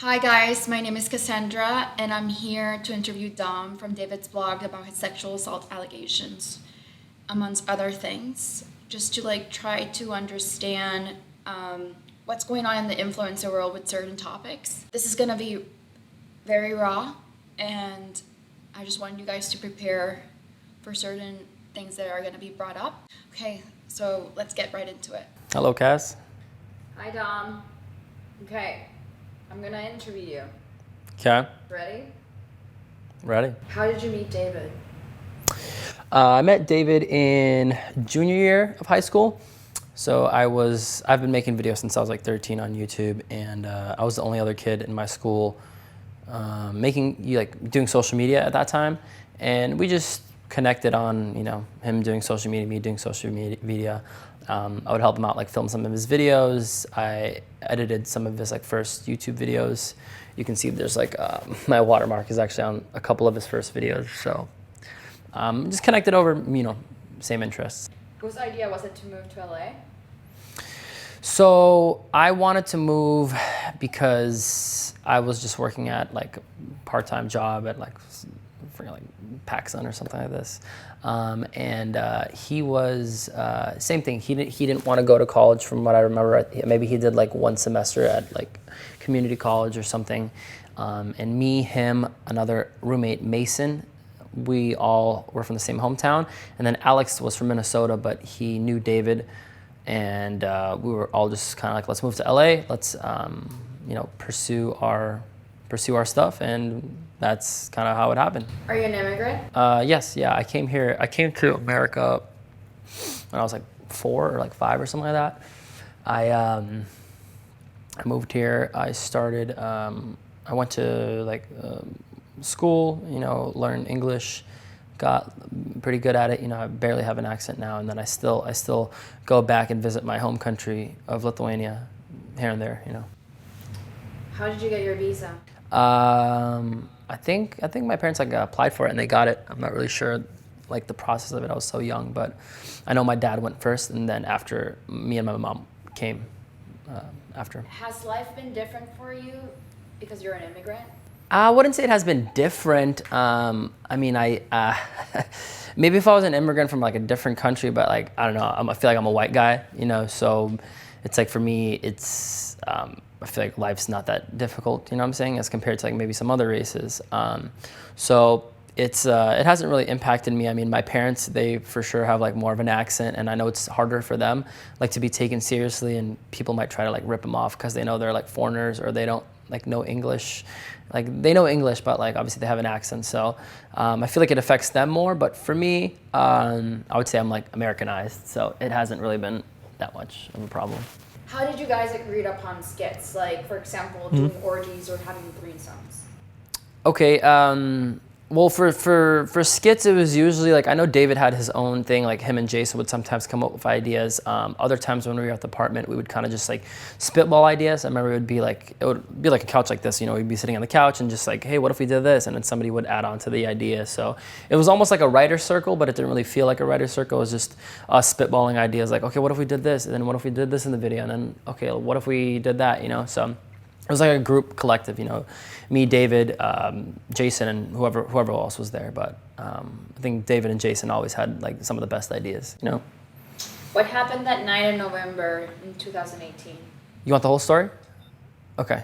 Hi guys, my name is Cassandra and I'm here to interview Dom from David's blog about his sexual assault allegations, amongst other things, just to try to understand what's going on in the influencer world with certain topics. This is gonna be very raw and I just want you guys to prepare for certain things that are gonna be brought up. Okay, so let's get right into it. Hello, Cass. Hi Dom. Okay, I'm gonna interview you. Okay. Ready? Ready? How did you meet David? I met David in junior year of high school. So I've been making videos since I was like 13 on YouTube, and I was the only other kid in my school doing social media at that time, and we just connected on him doing social media, me doing social media. I would help him out, film some of his videos. I edited some of his first YouTube videos. You can see there's my watermark is actually on a couple of his first videos. So just connected over, same interests. Whose idea was it to move to LA? So I wanted to move because I was just working at a part-time job at PacSun or something like this, and he was same thing. He didn't want to go to college, from what I remember. Maybe he did one semester at community college or something. And me, him, another roommate, Mason, we all were from the same hometown. And then Alex was from Minnesota, but he knew David. And we were all just kind of let's move to LA. Let's pursue our stuff, and that's kind of how it happened. Are you an immigrant? Yes, yeah. I came to America when I was 4 or 5 or something like that. I moved here. I started. I went to school. Learned English. Got pretty good at it. I barely have an accent now, and then I still go back and visit my home country of Lithuania here and there. How did you get your visa? I think my parents applied for it and they got it. I'm not really sure the process of it. I was so young, but I know my dad went first, and then after me and my mom came after. Has life been different for you because you're an immigrant? I wouldn't say it has been different. I mean, maybe if I was an immigrant from a different country, but I don't know. I feel like I'm a white guy, so it's for me, it's I feel like life's not that difficult, what I'm saying, as compared to maybe some other races. So it hasn't really impacted me. I mean, my parents, they for sure have more of an accent, and I know it's harder for them to be taken seriously, and people might try to rip them off because they know they're foreigners, or they don't know English. They know English, but obviously they have an accent. So I feel like it affects them more. But for me, I would say I'm Americanized, so it hasn't really been that much of a problem. How did you guys agree upon skits? For example, doing orgies or having threesomes? Okay. Well, for skits, it was usually I know David had his own thing. Him and Jason would sometimes come up with ideas. Other times when we were at the apartment, we would kind of just spitball ideas. I remember it would be a couch like this. We'd be sitting on the couch and just hey, what if we did this? And then somebody would add on to the idea. So it was almost like a writer's circle, but it didn't really feel like a writer's circle. It was just us spitballing ideas. Okay, what if we did this? And then what if we did this in the video? And then okay, what if we did that? So. It was a group collective, me, David, Jason, and whoever else was there. But I think David and Jason always had some of the best ideas, What happened that night in November in 2018? You want the whole story? Okay.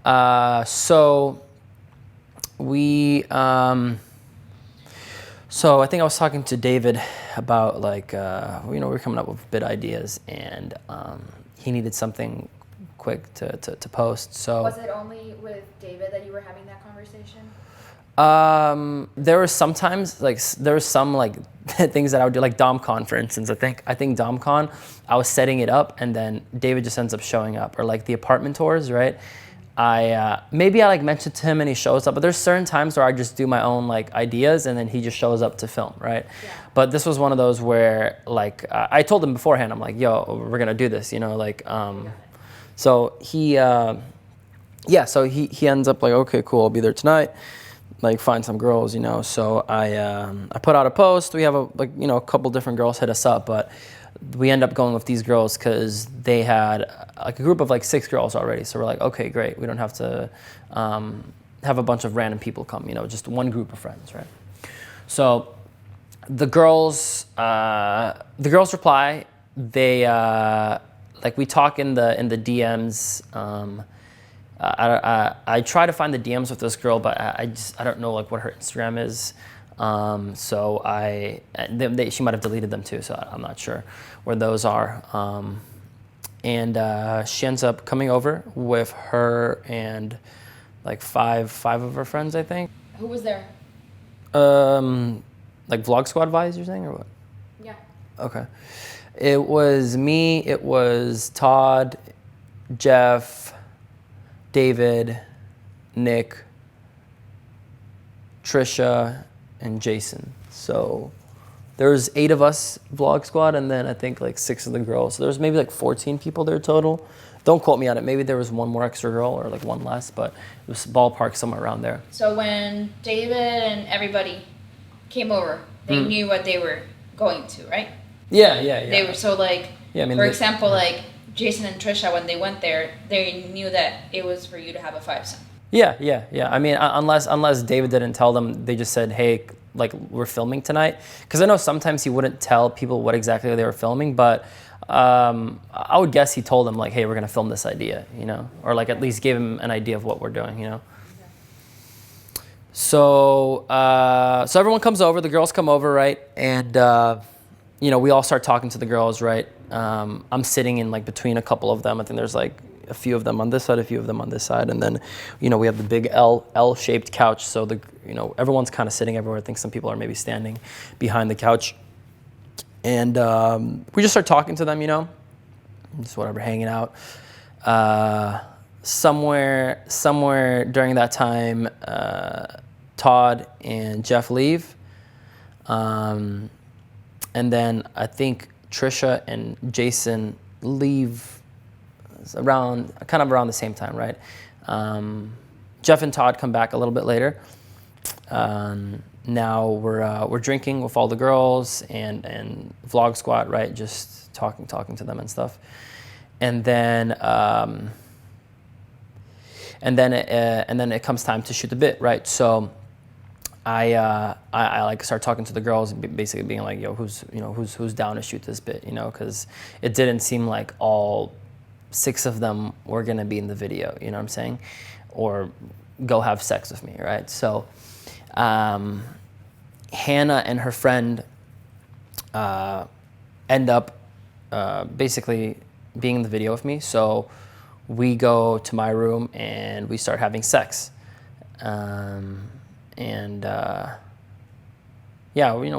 So I think I was talking to David about we were coming up with bit ideas, and he needed something quick to post. So was it only with David that you were having that conversation? There were sometimes there were some things that I would do, DomCon, for instance. I think DomCon, I was setting it up, and then David just ends up showing up, or the apartment tours, right? I mentioned to him and he shows up, but there's certain times where I just do my own ideas, and then he just shows up to film, right? Yeah. But this was one of those where I told him beforehand, I'm yo, we're gonna do this, So he ends up okay, cool, I'll be there tonight. Find some girls, So I put out a post. We have a couple different girls hit us up, but we end up going with these girls because they had like a group of like 6 girls already. So we're like, okay, great. We don't have to have a bunch of random people come, just one group of friends, right? So the girls reply. They like we talk in the DMs. I try to find the DMs with this girl, but I don't know like what her Instagram is. So she might have deleted them too, so I'm not sure where those are. And she ends up coming over with her and like five of her friends, I think. Who was there? Like Vlog Squad vibes, you're saying, or what? Yeah. Okay. It was me, it was Todd, Jeff, David, Nick, Trisha, and Jason. So there was 8 of us Vlog Squad, and then I think like 6 of the girls. So there was maybe like 14 people there total. Don't quote me on it. Maybe there was one more extra girl or like one less, but it was ballpark somewhere around there. So when David and everybody came over, they knew what they were going to, right? Yeah. They were so like, Yeah, I mean, for example, like Jason and Trisha, when they went there, they knew that it was for you to have a 5-some. Yeah. I mean, unless David didn't tell them, they just said, hey, like we're filming tonight. Because I know sometimes he wouldn't tell people what exactly they were filming, but I would guess he told them like, hey, we're gonna film this idea, or like at least gave him an idea of what we're doing, So so everyone comes over, the girls come over, right, and we all start talking to the girls, right. I'm sitting in like between a couple of them. I think there's like a few of them on this side, a few of them on this side, and then we have the big L-shaped couch. So everyone's kind of sitting everywhere. I think some people are maybe standing behind the couch. And we just start talking to them, just whatever, hanging out. Somewhere during that time, Todd and Jeff leave. And then I think Trisha and Jason leave around the same time, right? Jeff and Todd come back a little bit later. Now we're drinking with all the girls and Vlog Squad, right? Just talking to them and stuff, and then it comes time to shoot the bit, right? So I like start talking to the girls, basically being like, yo, who's down to shoot this bit, because it didn't seem like all 6 of them were gonna be in the video, you know what I'm saying, or go have sex with me, right? So. Hannah and her friend end up basically being in the video with me. So we go to my room and we start having sex. We're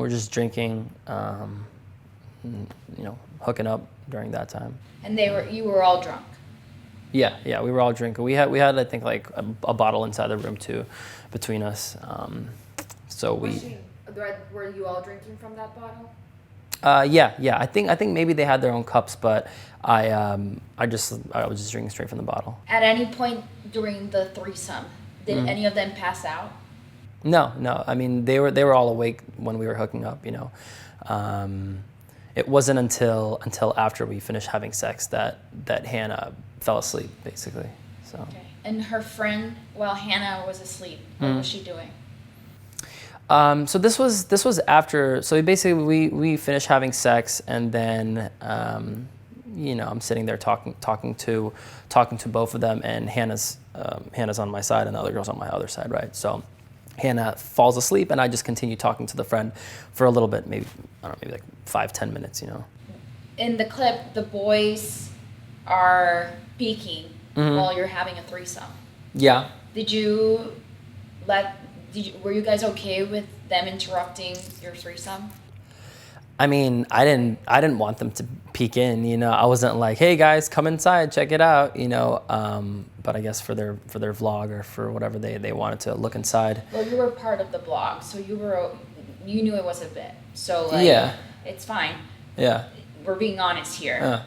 just drinking, hooking up during that time. And you were all drunk. Yeah, we were all drinking. We had I think like a bottle inside the room too, between us. Were you all drinking from that bottle? Yeah. I think maybe they had their own cups, but I was just drinking straight from the bottle. At any point during the threesome, did any of them pass out? No. I mean, they were all awake when we were hooking up. It wasn't until after we finished having sex that Hannah fell asleep, basically. So. Okay. And her friend, while Hannah was asleep, what was she doing? So this was after. So basically, we finished having sex, and then I'm sitting there talking to both of them, and Hannah's on my side, and the other girl's on my other side, right? So Hannah falls asleep, and I just continue talking to the friend for a little bit, maybe like 5-10 minutes, In the clip, the boys are peeking while you're having a threesome. Yeah. Were you guys okay with them interrupting your threesome? I mean, I didn't want them to peek in, I wasn't like, hey guys, come inside, check it out, but I guess for their vlog or for whatever they wanted to look inside. Well, you were part of the vlog, so you knew it was a bit. So it's fine. Yeah. We're being honest here.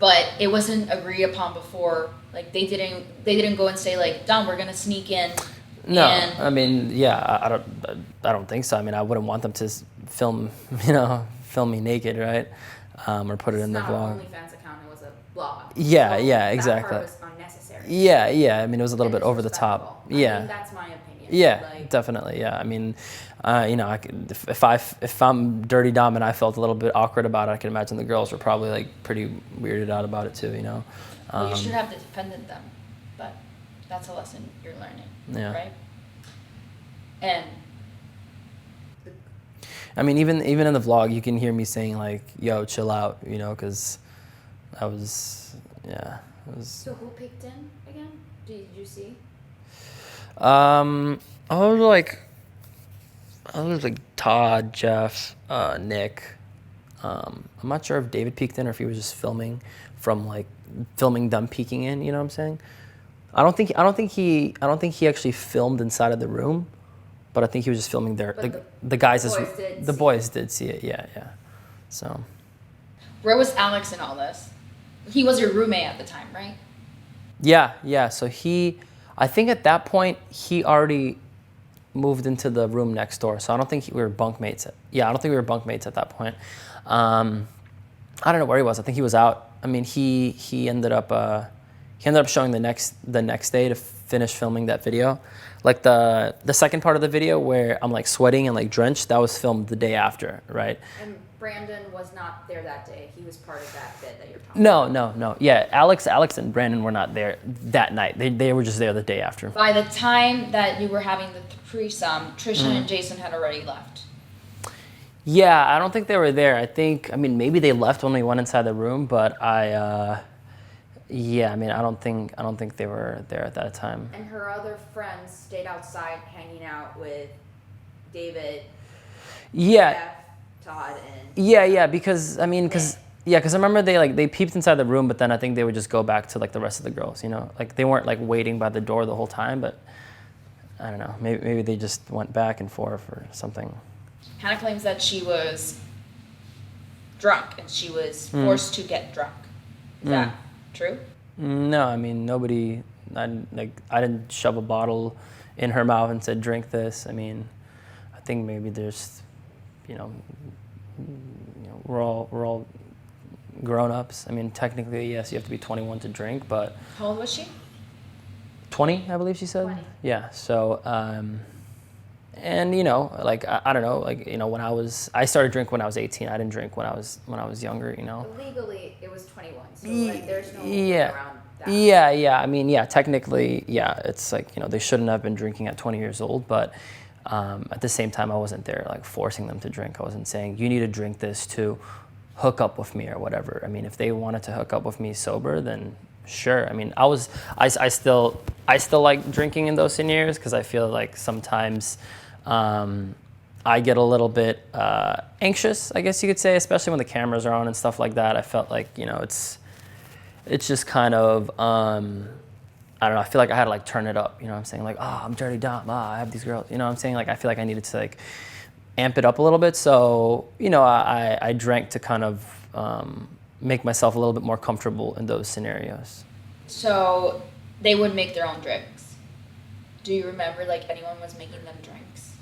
But it wasn't agreed upon before. Like they didn't go and say like, Dom, we're gonna sneak in. No, I mean, yeah, I don't think so. I mean, I wouldn't want them to film film me naked, right? Or put it in the It's not vlog. an OnlyFans account, it was a blog. Yeah, So yeah, that exactly. part was unnecessary. Yeah. I mean, it was a little And bit over the top. disrespectful. I Yeah. mean, that's my opinion. Yeah, Like, definitely. Yeah, I mean, I could, if I'm dirty Dom and I felt a little bit awkward about it, I can imagine the girls were probably like pretty weirded out about it too. Well, you should have defended them, but that's a lesson you're learning, Yeah. right? And I mean, even in the vlog, you can hear me saying like, "Yo, chill out," because I was, yeah, it was. so who picked in again? Did you see? I was like Todd, Jeff, Nick. I'm not sure if David peeked in or if he was just filming them peeking in. You know what I'm saying? I don't think he actually filmed inside of the room, but I think he was just filming there. But The guys, the boys did did see it. Yeah. So. where was Alex in all this? He was your roommate at the time, right? Yeah. So I think at that point he already moved into the room next door. So I don't think we were bunkmates. I don't think we were bunkmates at that point. I don't know where he was. I think he was out. I mean, he ended up showing the next day to finish filming that video. Like the second part of the video where I'm like sweating and like drenched, that was filmed the day after, right? And Brandon was not there that day. He was part of that bit that you're talking about. No. Yeah, Alex and Brandon were not there that night. They were just there the day after. By the time that you were having the threesome, Trisha Mm-hmm. and Jason had already left. Yeah, I don't think they were there. I mean, maybe they left when we went inside the room, but I mean, I don't think they were there at that time. And her other friends stayed outside hanging out with David, Yeah, Jeff, Todd, and yeah, because I remember they peeped inside the room, but then I think they would just go back to like the rest of the girls, like they weren't like waiting by the door the whole time, but I don't know, maybe they just went back and forth or something. Hannah claims that she was drunk and she was forced to get drunk. Is that true? No, I mean I didn't shove a bottle in her mouth and said drink this. I mean, I think maybe there's, we're all grown-ups. I mean, technically, yes, you have to be 21 to drink, but How old was she? 20, I believe she said. 20. Yeah. So, and like I don't know, like when I started drinking when I was 18. I didn't drink when I was younger. legally it was 21. So like, there's no Yeah. around that. Yeah. I mean, yeah, technically, yeah, it's like, they shouldn't have been drinking at 20 years old, but at the same time, I wasn't there like forcing them to drink. I wasn't saying you need to drink this to hook up with me or whatever. I mean, if they wanted to hook up with me sober, then sure. I mean, I still like drinking in those scenarios because I feel like sometimes I get a little bit anxious, I guess you could say, especially when the cameras are on and stuff like that. I felt like, it's just kind of, I don't know, I feel like I had to like turn it up, what I'm saying? Like, oh, I'm dirty Dom, I have these girls, what I'm saying? Like, I feel like I needed to like amp it up a little bit. So, I drank to kind of make myself a little bit more comfortable in those scenarios. So they would make their own drinks. Do you remember like anyone was making them drinks?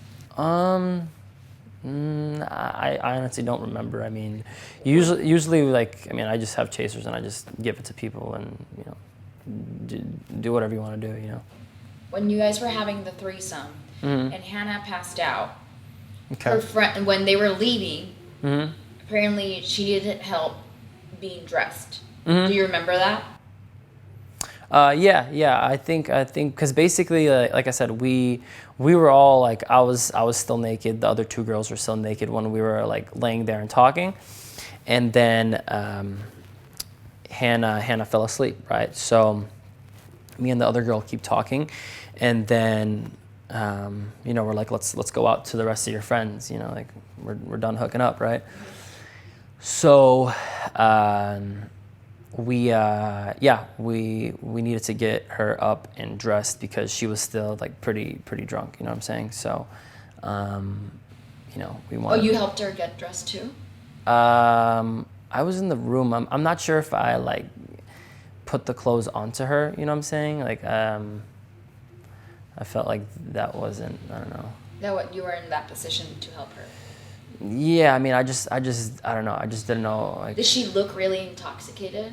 I honestly don't remember. I mean, usually like, I mean, I just have chasers and I just give it to people and, do whatever you want to do, When you guys were having the threesome and Hannah passed out, Okay. her friend, when they were leaving, Mm-hmm. apparently she needed help being dressed. Mm-hmm. Do you remember that? Yeah. I think because basically, like I said, we were all like, I was still naked. The other two girls were still naked when we were like laying there and talking, and then Hannah fell asleep. Right, so me and the other girl keep talking, and then we're like, let's go out to the rest of your friends. Like we're done hooking up, right? So. We needed to get her up and dressed because she was still like pretty drunk, you know what I'm saying? So, we Oh, wanted. you helped her get dressed too? I was in the room. I'm not sure if I like put the clothes onto her, you know what I'm saying? Like, I felt like that wasn't, I don't know. That what you were in that position to help her. Yeah, I mean, I don't know. I just didn't know. Like, Did she look really intoxicated?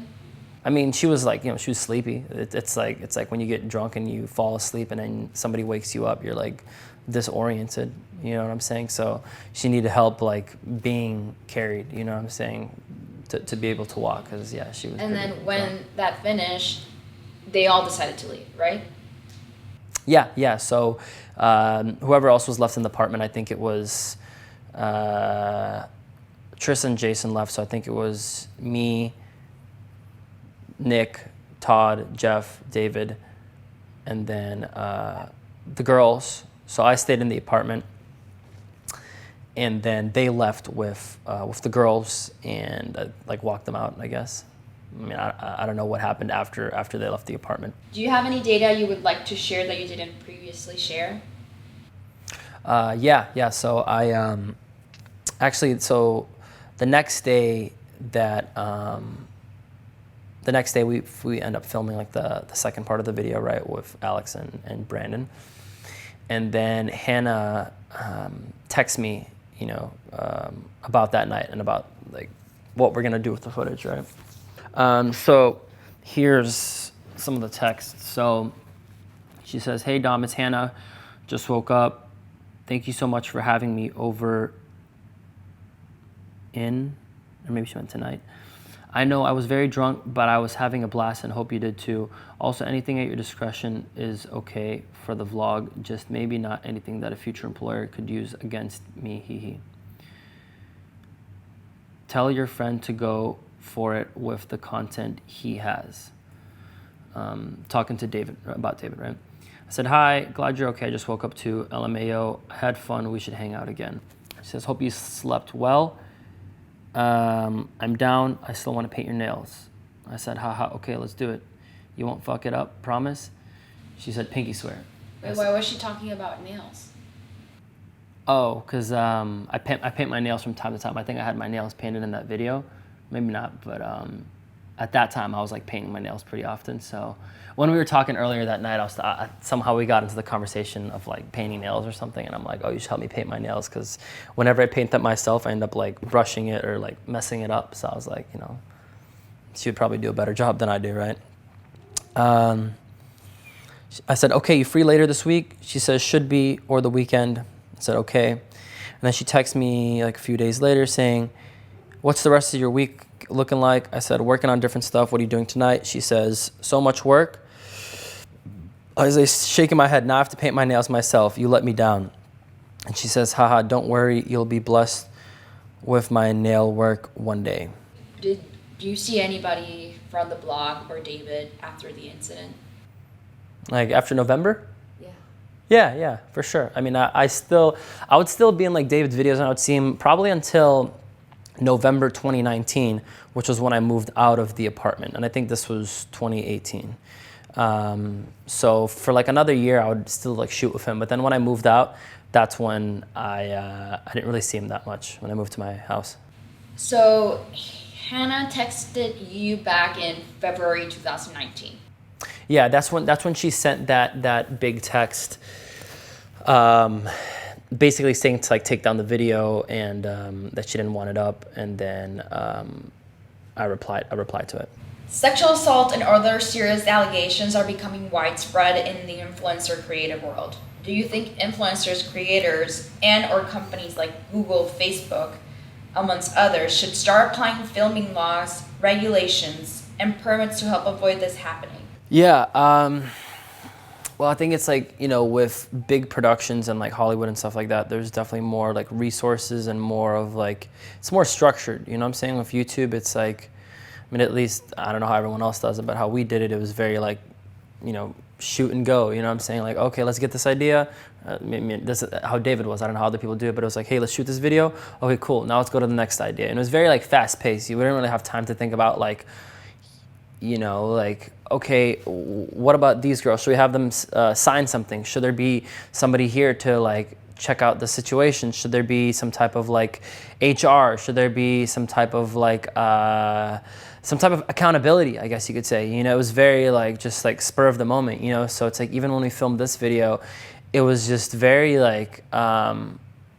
I mean, she was like, she was sleepy. It's like when you get drunk and you fall asleep and then somebody wakes you up, you're like disoriented. You know what I'm saying? So she needed help like being carried. You know what I'm saying? To be able to walk, because yeah, she was. And pretty then when drunk. that finished, they all decided to leave, right? Yeah. So whoever else was left in the apartment, I think it was Tristan and Jason left. So I think it was me, Nick, Todd, Jeff, David, and then the girls. So I stayed in the apartment, and then they left with the girls, and like walked them out, I guess. I mean, I don't know what happened after they left the apartment. Do you have any data you would like to share that you didn't previously share? Yeah. So I actually, so the next day we end up filming like the second part of the video, right, with Alex and Brandon, and then Hannah texts me, about that night and about like what we're gonna do with the footage, right? So here's some of the text. So she says, "Hey Dom, it's Hannah. Just woke up. Thank you so much for having me over or maybe she meant tonight. I know I was very drunk, but I was having a blast and hope you did too. Also, anything at your discretion is okay for the vlog, just maybe not anything that a future employer could use against me, hee hee. Tell your friend to go for it with the content he has." Talking to David, about David, right? I said, "Hi, glad you're okay. I just woke up too. LMAO, had fun. We should hang out again." She says, "Hope you slept well. I'm down. I still want to paint your nails." I said, "Haha, okay, let's do it. You won't fuck it up, promise?" She said, "Pinky swear." Wait, why was she talking about nails? Oh, because I paint my nails from time to time. I think I had my nails painted in that video. Maybe not, but at that time I was like painting my nails pretty often. So when we were talking earlier that night, somehow we got into the conversation of like painting nails or something, and I'm like, "Oh, you should help me paint my nails," because whenever I paint them myself, I end up like brushing it or like messing it up. So I was like, she would probably do a better job than I do, right? I said, "Okay, you free later this week?" She says, "Should be, or the weekend." I said, "Okay." And then she texts me like a few days later saying, "What's the rest of your week looking like?" I said, "Working on different stuff. What are you doing tonight?" She says, "So much work." I was like shaking my head. "Now I have to paint my nails myself. You let me down." And she says, "Haha, don't worry. You'll be blessed with my nail work one day." Do you see anybody from the blog or David after the incident? Like after November? Yeah. Yeah, for sure. I mean, I would still be in like David's videos, and I would see him probably until November 2019, which was when I moved out of the apartment. And I think this was 2018. So for like another year, I would still like shoot with him. But then when I moved out, that's when I didn't really see him that much when I moved to my house. So Hannah texted you back in February 2019. Yeah, that's when she sent that big text, basically saying to like take down the video and that she didn't want it up, and then I replied to it. Sexual assault and other serious allegations are becoming widespread in the influencer creative world. Do you think influencers, creators, and or companies like Google, Facebook, amongst others, should start applying filming laws, regulations, and permits to help avoid this happening? Yeah, well, I think it's like, with big productions and like Hollywood and stuff like that, there's definitely more like resources and more of like, it's more structured, you know what I'm saying? With YouTube, it's like, I mean, at least, I don't know how everyone else does it, but how we did it, it was very like, shoot and go, you know what I'm saying? Like, okay, let's get this idea. This is how David was. I don't know how other people do it, but it was like, hey, let's shoot this video. Okay, cool. Now let's go to the next idea. And it was very like fast paced. You wouldn't really have time to think about like, like, okay, what about these girls? Should we have them sign something? Should there be somebody here to like check out the situation? Should there be some type of like HR? Should there be some type of like some type of accountability, I guess you could say? It was very like just like spur of the moment, so it's like even when we filmed this video, it was just very like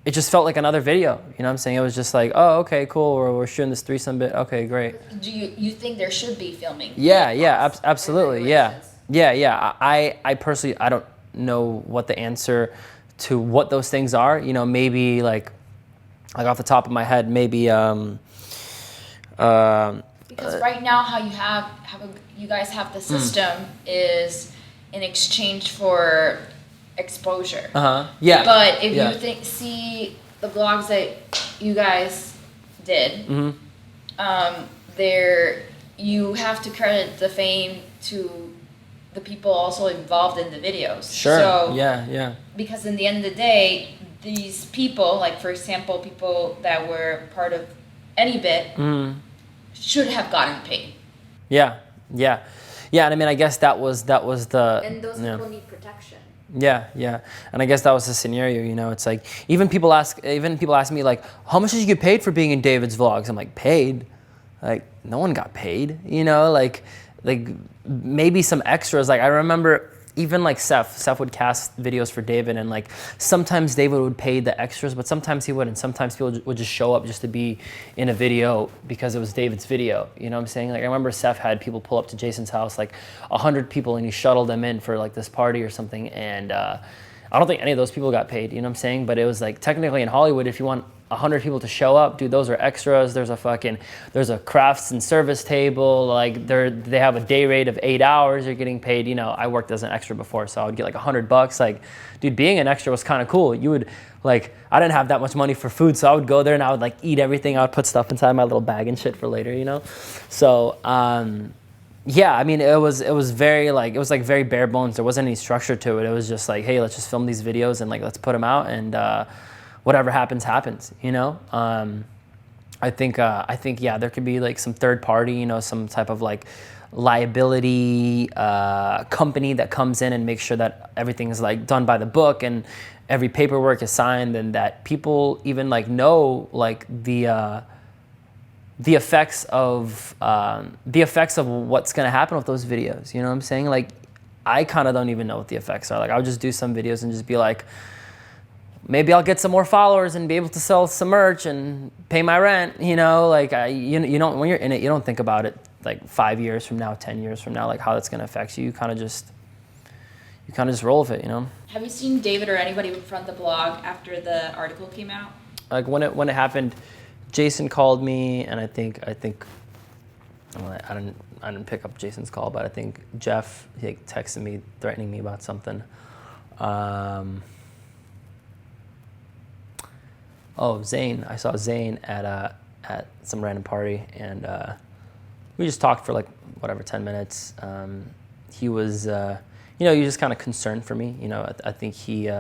it just felt like another video. You know what I'm saying? It was just like, oh, okay, cool. We're shooting this threesome bit. Okay, great. Do you think there should be filming? Yeah, absolutely. Yeah. Regulations? I personally, I don't know what the answer to what those things are. You know, maybe like off the top of my head, maybe, Because right now, how you guys have the system is in exchange for exposure. Yeah. But if Yeah. you see the vlogs that you guys did, there you have to credit the fame to the people also involved in the videos. Sure. So, Yeah. because in the end of the day, these people, like for example, people that were part of any bit, should have gotten paid. Yeah. And I mean, I guess that was the. And those yeah. people need protection. Yeah, and I guess that was the scenario. You know, it's like even people ask me like, how much did you get paid for being in David's vlogs? I'm like, paid? Like no one got paid. You know, like maybe some extras. Like I remember even like Seth would cast videos for David, and like sometimes David would pay the extras, but sometimes he wouldn't. Sometimes people would just show up just to be in a video because it was David's video. You know what I'm saying? Like I remember Seth had people pull up to Jason's house, like 100 people, and he shuttled them in for like this party or something. And I don't think any of those people got paid. You know what I'm saying? But it was like technically in Hollywood, if you want 100 people to show up, dude, those are extras. There's a crafts and service table. Like they have a day rate of 8 hours. You're getting paid. You know, I worked as an extra before, so I would get like $100. Like, dude, being an extra was kind of cool. You would like, I didn't have that much money for food, so I would go there and I would like eat everything. I would put stuff inside my little bag and shit for later. You know, so yeah, I mean, it was very very bare bones. There wasn't any structure to it. It was just like, hey, let's just film these videos and like let's put them out, and whatever happens, you know? I think yeah, there could be like some third party, you know, some type of like liability company that comes in and makes sure that everything is like done by the book and every paperwork is signed, and that people even like know like the effects of what's gonna happen with those videos. You know what I'm saying? Like I kind of don't even know what the effects are. Like I would just do some videos and just be like, maybe I'll get some more followers and be able to sell some merch and pay my rent, you know? Like, you don't, when you're in it, you don't think about it like 5 years from now, 10 years from now, like how that's gonna affect you. You kind of just roll with it, you know? Have you seen David or anybody from the blog after the article came out? Like when it happened, Jason called me, and I think well, I didn't pick up Jason's call, but I think Jeff, he like, texted me threatening me about something. Oh, Zane. I saw Zane at some random party, and we just talked for like, 10 minutes. He was, he was just kind of concerned for me. You know, I think he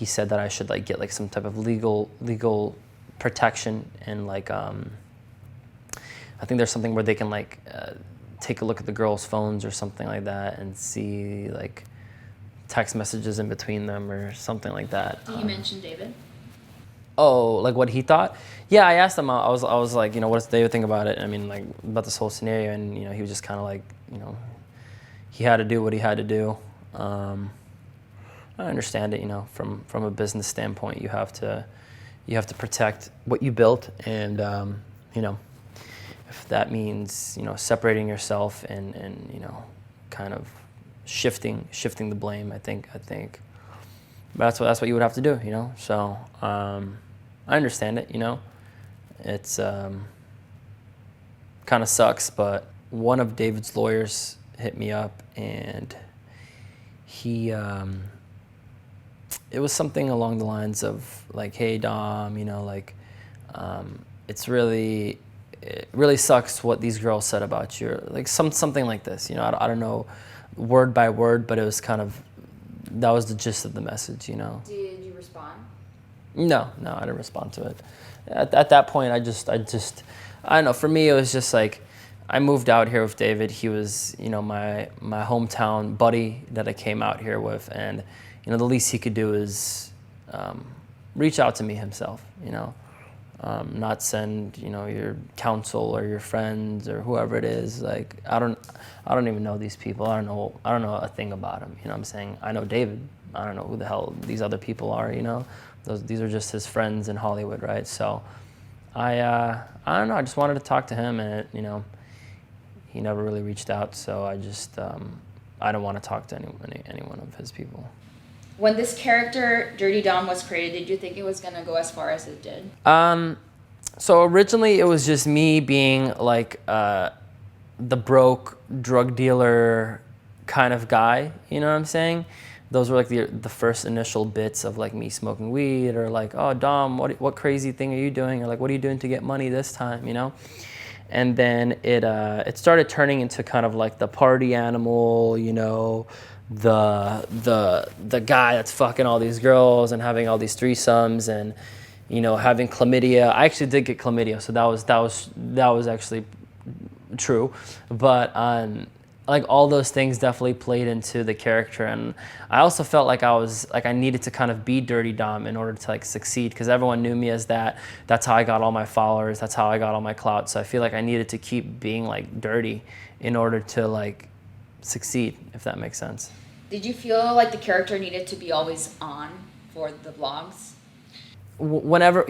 said that I should like get like some type of legal protection, and like, I think there's something where they can like take a look at the girls' phones or something like that and see like text messages in between them or something like that. Did you mention David? Oh, like what he thought? Yeah, I asked him. I was like, you know, what does David think about it? I mean, like about this whole scenario, and you know, he was just kind of like, you know, he had to do what he had to do. I understand it, you know, from a business standpoint, you have to protect what you built, and you know, if that means, you know, separating yourself and you know, kind of shifting the blame, I think that's what you would have to do, you know. So I understand it, you know. It's kind of sucks, but one of David's lawyers hit me up, and he it was something along the lines of like, hey Dom, you know, like it really sucks what these girls said about you, like something like this, you know. I don't know word by word, but it was kind of, that was the gist of the message, you know. Did you respond? No, I didn't respond to it. At that point, I don't know. For me, it was just like, I moved out here with David. He was, you know, my hometown buddy that I came out here with, and you know, the least he could do is reach out to me himself, you know. not send, you know, your counsel or your friends or whoever it is. Like, I don't even know these people. I don't know a thing about them. You know what I'm saying? I know David. I don't know who the hell these other people are, you know? These are just his friends in Hollywood, right? So I don't know, I just wanted to talk to him, and you know, he never really reached out, so I just, I don't want to talk to any one of his people. When this character, Dirty Dom, was created, did you think it was going to go as far as it did? So originally it was just me being like the broke drug dealer kind of guy, you know what I'm saying? Those were like the first initial bits of like me smoking weed, or like, oh, Dom, what crazy thing are you doing? Or like, what are you doing to get money this time, you know? And then it started turning into kind of like the party animal, you know, the guy that's fucking all these girls and having all these threesomes, and you know, having chlamydia. I actually did get chlamydia, so that was actually true. But like all those things definitely played into the character, and I also felt like I needed to kind of be Dirty Dom in order to like succeed, because everyone knew me as that. That's how I got all my followers. That's how I got all my clout. So I feel like I needed to keep being like dirty in order to like succeed, if that makes sense. Did you feel like the character needed to be always on for the vlogs? Whenever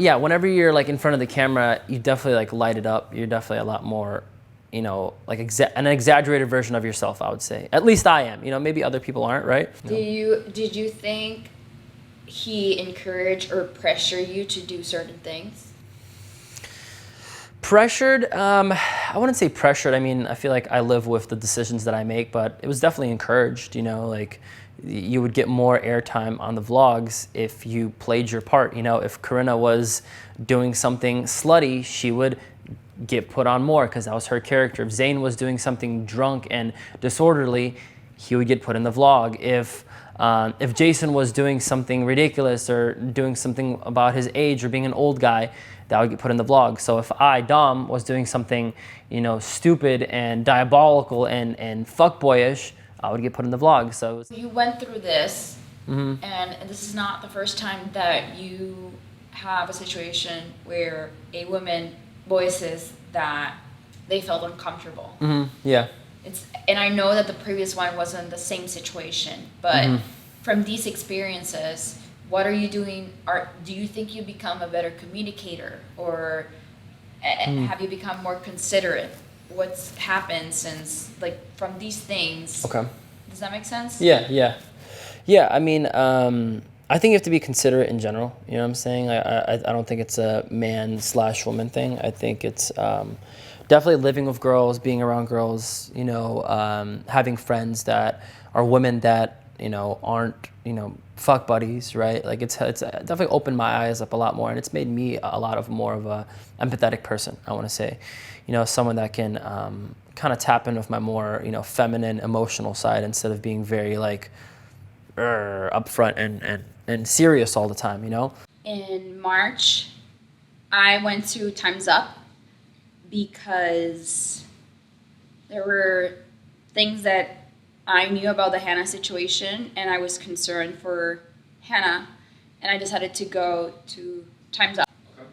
you're like in front of the camera, you definitely like light it up. You're definitely a lot more, you know, like an exaggerated version of yourself, I would say. At least I am. You know, maybe other people aren't, right? Did you think he encouraged or pressured you to do certain things? Pressured? I wouldn't say pressured. I mean, I feel like I live with the decisions that I make, but it was definitely encouraged, you know, like you would get more airtime on the vlogs if you played your part. You know, if Corinna was doing something slutty, she would get put on more because that was her character. If Zayn was doing something drunk and disorderly, he would get put in the vlog. If Jason was doing something ridiculous or doing something about his age or being an old guy, that would get put in the vlog. So if I, Dom, was doing something, you know, stupid and diabolical and fuckboyish, I would get put in the vlog. So you went through this, and this is not the first time that you have a situation where a woman voices that they felt uncomfortable. Yeah. And I know that the previous one wasn't the same situation, but from these experiences, what are you doing? Do you think you become a better communicator, or have you become more considerate? What's happened since, like, from these things? Okay. Does that make sense? Yeah. I mean, I think you have to be considerate in general. You know what I'm saying? I don't think it's a man/woman thing. I think it's definitely living with girls, being around girls. You know, having friends that are women that, you know, aren't, you know, fuck buddies, right? Like it's definitely opened my eyes up a lot more, and it's made me a lot of more of a empathetic person, I want to say. You know, someone that can kind of tap in with my more, you know, feminine, emotional side instead of being very like upfront and serious all the time, you know? In March, I went to Time's Up because there were things that I knew about the Hannah situation, and I was concerned for Hannah, and I decided to go to Time's Up,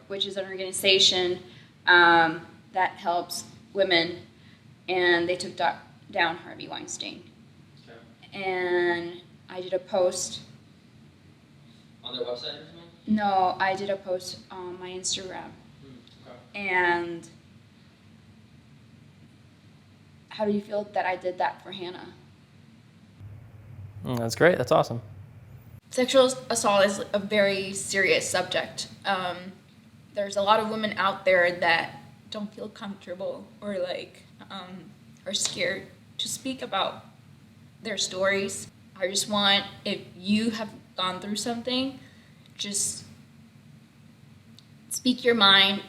which is an organization that helps women, and they took down Harvey Weinstein. Okay. And I did a post. On their website or something? No, I did a post on my Instagram. Okay. And how do you feel that I did that for Hannah? That's great. That's awesome. Sexual assault is a very serious subject. There's a lot of women out there that don't feel comfortable or like are scared to speak about their stories. I just want, if you have gone through something, just speak your mind,